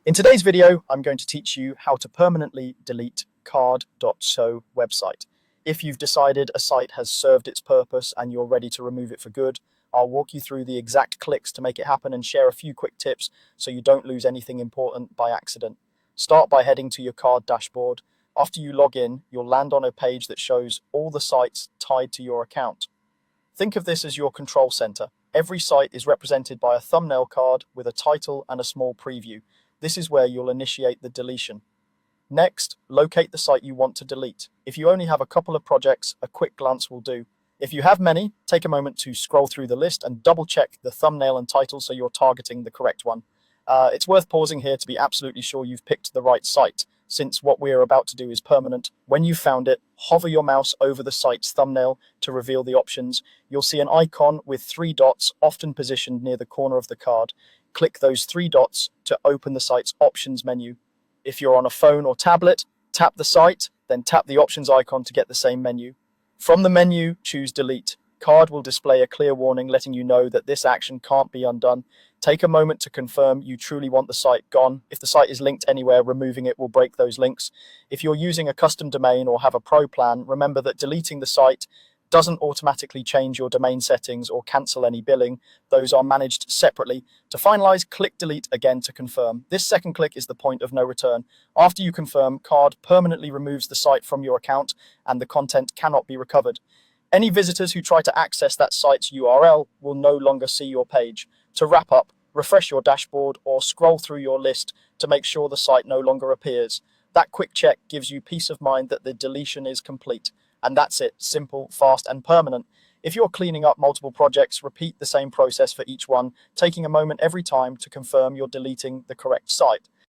In today's video, I'm going to teach you how to permanently delete card.so website. If you've decided a site has served its purpose and you're ready to remove it for good, I'll walk you through the exact clicks to make it happen and share a few quick tips so you don't lose anything important by accident. Start by heading to your card dashboard. After you log in, you'll land on a page that shows all the sites tied to your account. Think of this as your control center. Every site is represented by a thumbnail card with a title and a small preview. This is where you'll initiate the deletion. Next, locate the site you want to delete. If you only have a couple of projects, a quick glance will do. If you have many, take a moment to scroll through the list and double check the thumbnail and title so you're targeting the correct one. It's worth pausing here to be absolutely sure you've picked the right site, since what we're about to do is permanent. When you've found it, hover your mouse over the site's thumbnail to reveal the options. You'll see an icon with 3 dots, often positioned near the corner of the card. Click those 3 dots to open the site's options menu. If you're on a phone or tablet, tap the site, then tap the options icon to get the same menu. From the menu, choose delete. Card will display a clear warning letting you know that this action can't be undone. Take a moment to confirm you truly want the site gone. If the site is linked anywhere, removing it will break those links. If you're using a custom domain or have a pro plan, remember that deleting the site doesn't automatically change your domain settings or cancel any billing. Those are managed separately. To finalize, click delete again to confirm. This second click is the point of no return. After you confirm, Card permanently removes the site from your account and the content cannot be recovered. Any visitors who try to access that site's URL will no longer see your page. To wrap up, refresh your dashboard or scroll through your list to make sure the site no longer appears. That quick check gives you peace of mind that the deletion is complete. And that's it, simple, fast, and permanent. If you're cleaning up multiple projects, repeat the same process for each one, taking a moment every time to confirm you're deleting the correct site.